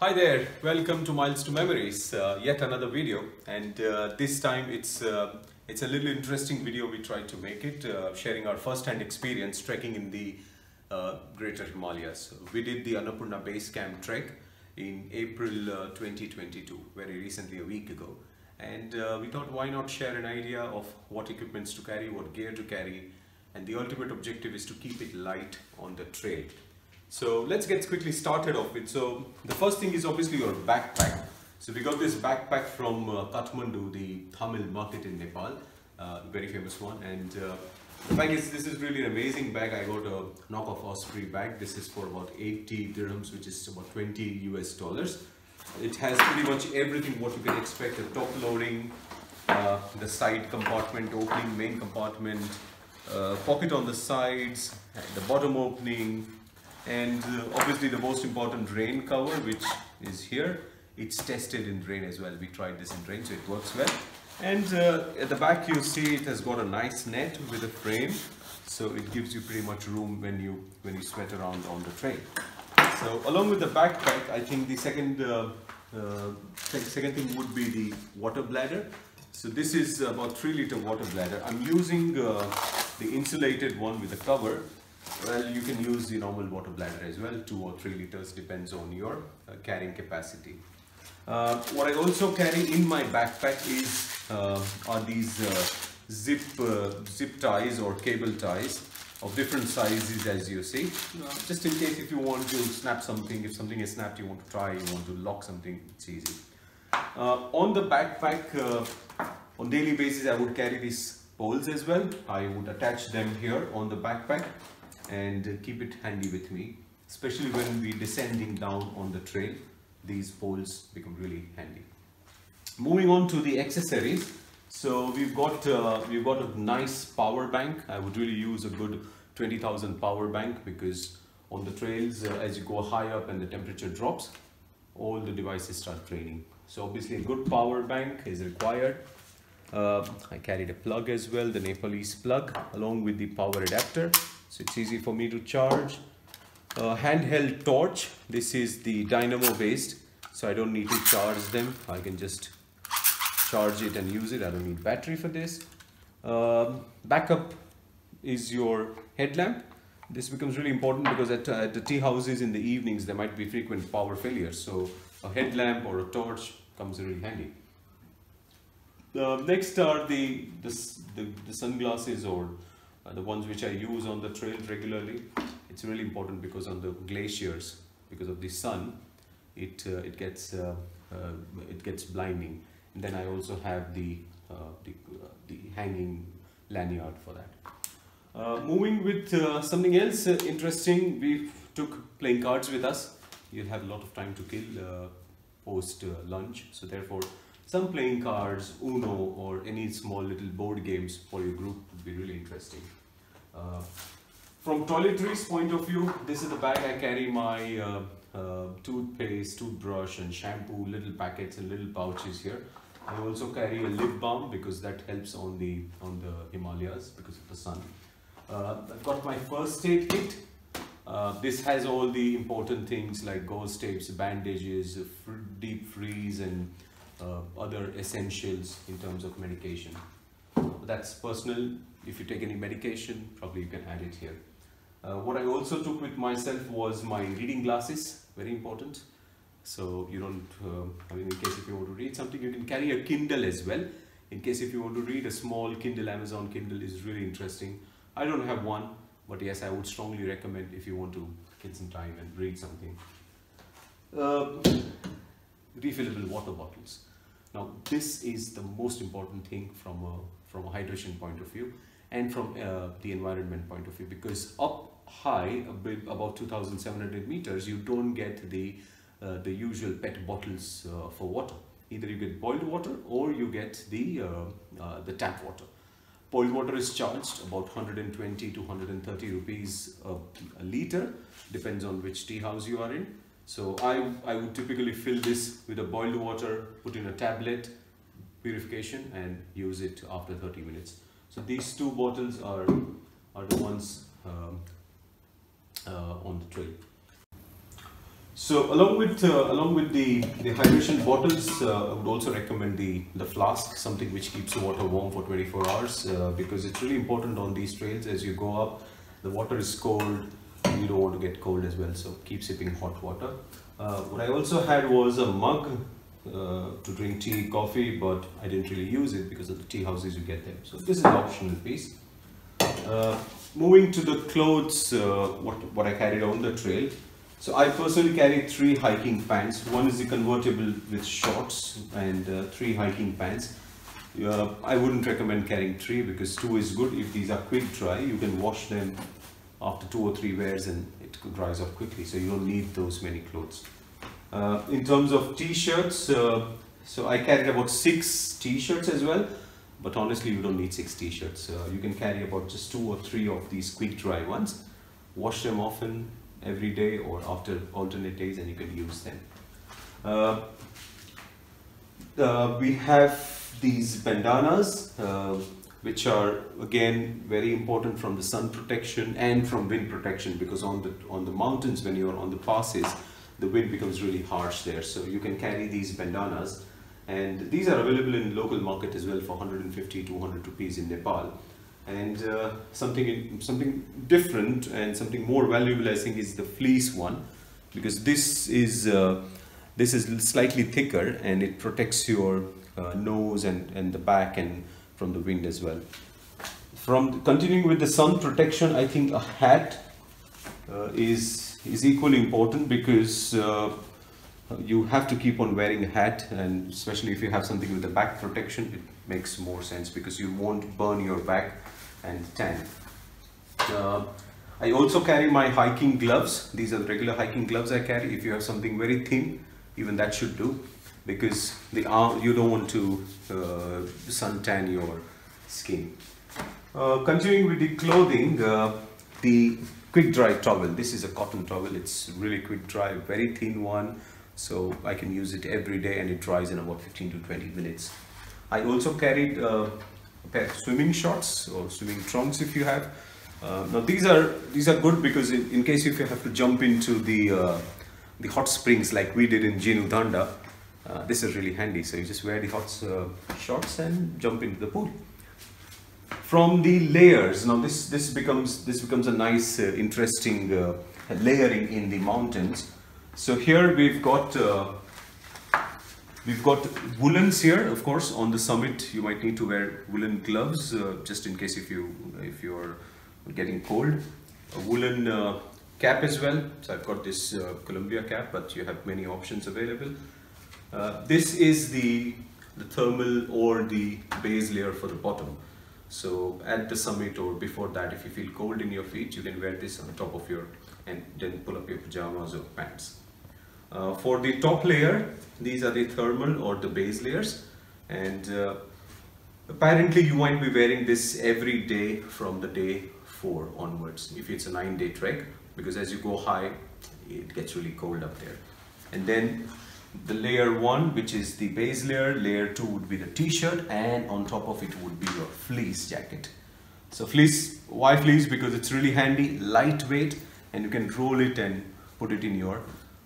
Hi there, welcome to Miles to Memories, yet another video, and this time it's a little interesting video. We tried to make it, sharing our first-hand experience trekking in the Greater Himalayas. We did the Annapurna Base Camp trek in April 2022, very recently, a week ago, and we thought why not share an idea of what equipments to carry, what gear to carry, and the ultimate objective is to keep it light on the trail. So let's get quickly started off with. So the first thing is obviously your backpack. So we got this backpack from Kathmandu, the Tamil market in Nepal, very famous one. And the bag is, this is really an amazing bag. I got a knockoff Osprey bag. This is for about 80 dirhams, which is about $20 US. It has pretty much everything what you can expect: the top loading, the side compartment opening, main compartment, pocket on the sides, the bottom opening. And obviously the most important, rain cover, which is here. It's tested in rain as well. We tried this in rain, so it works well. And at the back you see it has got a nice net with a frame, so it gives you pretty much room when you sweat around on the train. So along with the backpack, I think the second thing would be the water bladder. So this is about 3-liter water bladder. I'm using the insulated one with the cover. Well, you can use the normal water bladder as well, 2 or 3 liters, depends on your carrying capacity. What I also carry in my backpack are these zip ties or cable ties of different sizes, as you see. Just in case if you want to snap something, if something is snapped, you want to try, you want to lock something, it's easy. On the backpack, on daily basis, I would carry these poles as well. I would attach them here on the backpack and keep it handy with me, especially when we're descending down on the trail. These poles become really handy. Moving on to the accessories, so we've got a nice power bank. I would really use a good 20,000 power bank, because on the trails, as you go high up and the temperature drops, all the devices start draining. So obviously a good power bank is required. I carried a plug as well, the Nepalese plug, along with the power adapter, so it's easy for me to charge. Handheld torch. This is the dynamo based, so I don't need to charge them. I can just charge it and use it. I don't need battery for this. Backup is your headlamp. This becomes really important because at the tea houses in the evenings there might be frequent power failures, so a headlamp or a torch comes really handy. Next are the sunglasses, or the ones which I use on the trail regularly. It's really important because on the glaciers, because of the sun, it gets blinding. And then I also have the hanging lanyard for that. Moving with something else interesting, we took playing cards with us. You'll have a lot of time to kill post lunch, so therefore some playing cards, Uno, or any small little board games for your group would be really interesting. From toiletries point of view, this is the bag I carry my toothpaste, toothbrush and shampoo, little packets and little pouches here. I also carry a lip balm because that helps on the Himalayas because of the sun. I've got my first aid kit. This has all the important things like gauze tapes, bandages, deep freeze and other essentials in terms of medication. That's personal. If you take any medication, probably you can add it here. What I also took with myself was my reading glasses, very important. So you don't, in case if you want to read something, you can carry a Kindle as well. In case if you want to read, a small Kindle, Amazon Kindle is really interesting. I don't have one, but yes, I would strongly recommend if you want to get some time and read something. Refillable water bottles. Now this is the most important thing from a hydration point of view and from the environment point of view, because up high, about 2,700 meters, you don't get the usual PET bottles for water. Either you get boiled water or you get the tap water. Boiled water is charged about 120 to 130 rupees a liter, depends on which tea house you are in. So I would typically fill this with a boiled water, put in a tablet, purification, and use it after 30 minutes. So these 2 bottles are the ones on the trail. So along with the hydration bottles, I would also recommend the flask, something which keeps the water warm for 24 hours because it's really important on these trails. As you go up, the water is cold, you don't want to get cold as well, so keep sipping hot water. What I also had was a mug to drink tea, coffee, but I didn't really use it because of the tea houses you get there. So this is an optional piece. Moving to the clothes, what I carried on the trail. So I personally carry 3 hiking pants. One is the convertible with shorts and 3 hiking pants. I wouldn't recommend carrying 3 because 2 is good. If these are quick dry, you can wash them after 2 or 3 wears and it dries off quickly. So you don't need those many clothes. In terms of t-shirts, so I carried about 6 t-shirts as well. But honestly, you don't need 6 t-shirts. You can carry about just 2 or 3 of these quick dry ones. Wash them often, every day or after alternate days, and you can use them. We have these bandanas, which are again very important from the sun protection and from wind protection, because on the mountains, when you're on the passes, the wind becomes really harsh there. So you can carry these bandanas, and these are available in local market as well for 150 to 200 rupees in Nepal. And something different and something more valuable, I think, is the fleece one, because this is slightly thicker and it protects your nose and the back and from the wind as well. From continuing with the sun protection, I think a hat is equally important, because you have to keep on wearing a hat, and especially if you have something with the back protection, it makes more sense because you won't burn your back and tan. I also carry my hiking gloves. These are the regular hiking gloves I carry. If you have something very thin, even that should do, because you don't want to suntan your skin. Continuing with the clothing, the quick dry towel. This is a cotton towel. It's really quick dry, very thin one, so I can use it every day and it dries in about 15 to 20 minutes. I also carried a pair of swimming shorts or swimming trunks if you have. Now these are good because in case if you have to jump into the hot springs like we did in Jinudanda, this is really handy. So you just wear the hot shorts and jump into the pool. From the layers, now this becomes a nice interesting layering in the mountains. So here we've got woolens here. Of course, on the summit you might need to wear woolen gloves just in case if you're getting cold. A woolen cap as well. So I've got this Columbia cap, but you have many options available. This is the thermal or the base layer for the bottom. So at the summit or before that, if you feel cold in your feet, you can wear this on top of and then pull up your pajamas or pants. For the top layer, these are the thermal or the base layers, and apparently you might be wearing this every day from the day 4 onwards if it's a 9-day trek, because as you go high it gets really cold up there. And then the layer 1, which is the base layer, layer 2 would be the t-shirt, and on top of it would be your fleece jacket. So fleece, why fleece? Because it's really handy, lightweight, and you can roll it and put it in your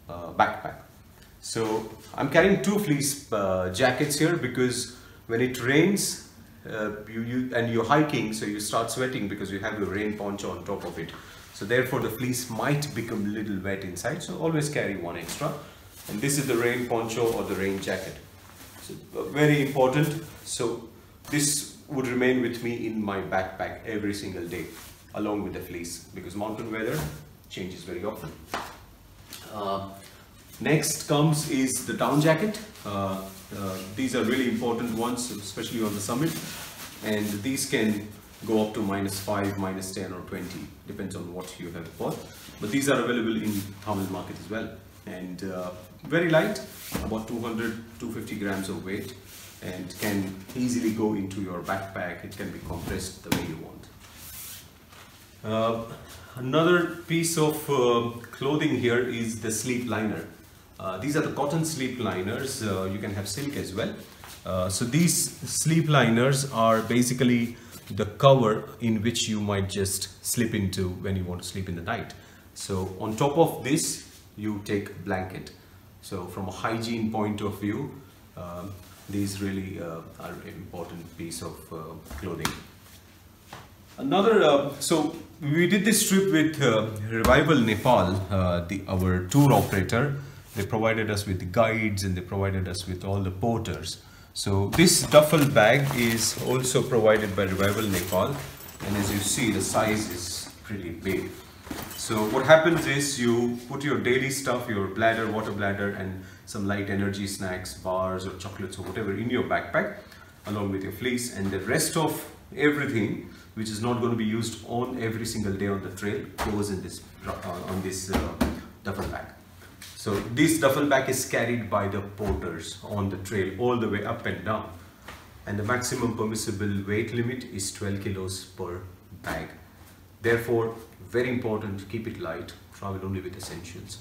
backpack. So I'm carrying 2 fleece jackets here because when it rains and you're hiking, so you start sweating because you have your rain poncho on top of it. So therefore the fleece might become a little wet inside, so always carry 1 extra. And this is the rain poncho or the rain jacket. So very important. So this would remain with me in my backpack every single day along with the fleece, because mountain weather changes very often. Next comes is the down jacket. These are really important ones, especially on the summit, and these can go up to -5, -10 or 20, depends on what you have bought. But these are available in Tamil market as well, and very light, about 200-250 grams of weight, and can easily go into your backpack. It can be compressed the way you want. Another piece of clothing here is the sleep liner. These are the cotton sleep liners. You can have silk as well. So these sleep liners are basically the cover in which you might just slip into when you want to sleep in the night. So on top of this, you take blanket. So from a hygiene point of view, these really are an important piece of clothing. Another, so we did this trip with Revival Nepal, our tour operator. They provided us with the guides and they provided us with all the porters. So this duffel bag is also provided by Revival Nepal, and as you see, the size is pretty big. So what happens is you put your daily stuff, your bladder, water bladder, and some light energy snacks, bars or chocolates or whatever in your backpack along with your fleece, and the rest of everything which is not going to be used on every single day on the trail goes in this duffel bag. So this duffel bag is carried by the porters on the trail all the way up and down, and the maximum permissible weight limit is 12 kilos per bag. Therefore, very important to keep it light, travel only with essentials.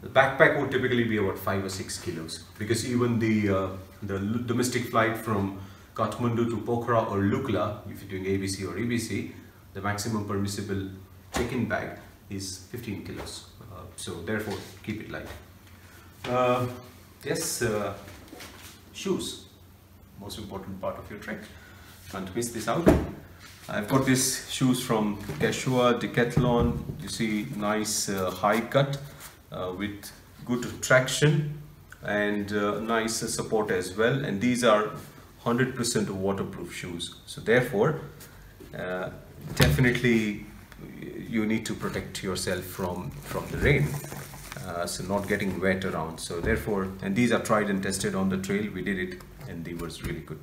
The backpack would typically be about 5 or 6 kilos, because even the domestic flight from Kathmandu to Pokhara or Lukla, if you're doing ABC or EBC, the maximum permissible check-in bag is 15 kilos. So therefore, keep it light. Shoes, most important part of your trek. Can't miss this out. I've got these shoes from Quechua Decathlon. You see, nice high cut with good traction and nice support as well. And these are 100% waterproof shoes. So therefore, definitely you need to protect yourself from the rain. So not getting wet around. So therefore, and these are tried and tested on the trail. We did it and they was really good.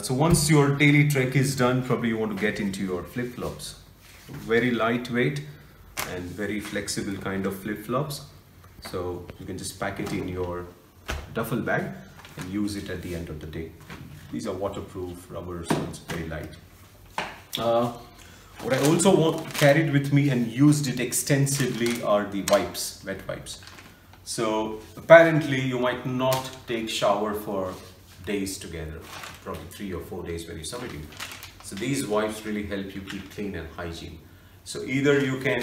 So once your daily trek is done, probably you want to get into your flip-flops. Very lightweight and very flexible kind of flip-flops. So you can just pack it in your duffel bag and use it at the end of the day. These are waterproof rubber, so it's very light. What I also carried with me and used it extensively are the wipes, wet wipes. So apparently you might not take shower for days together, probably 3 or 4 days when you're summiting. So these wipes really help you keep clean and hygiene. So either you can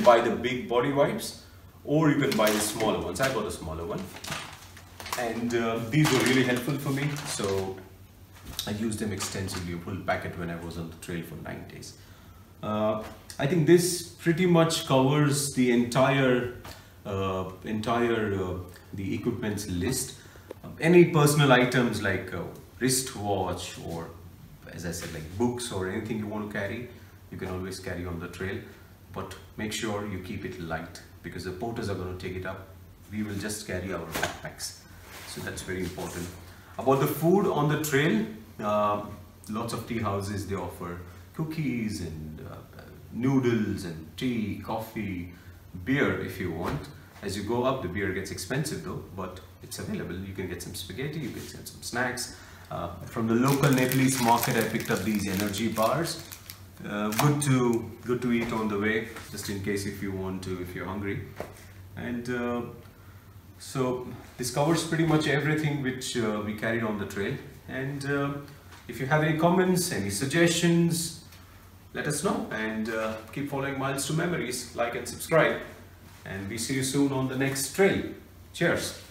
buy the big body wipes, or you can buy the smaller ones. I bought a smaller one, and these were really helpful for me. So I used them extensively, a full packet when I was on the trail for 9 days. I think this pretty much covers the entire the equipment's list. Any personal items like wristwatch, or as I said, like books or anything you want to carry, you can always carry on the trail, but make sure you keep it light, because the porters are going to take it up. We will just carry our backpacks, so that's very important. About the food on the trail, lots of tea houses, they offer cookies and noodles and tea, coffee, beer if you want. As you go up, the beer gets expensive though, but it's available. You can get some spaghetti, you can get some snacks. From the local Nepalese market, I picked up these energy bars. Good to eat on the way, just in case if you want to, if you're hungry. And so this covers pretty much everything which we carried on the trail. And if you have any comments, any suggestions, let us know. And keep following Miles to Memories, like and subscribe. And we see you soon on the next trail. Cheers.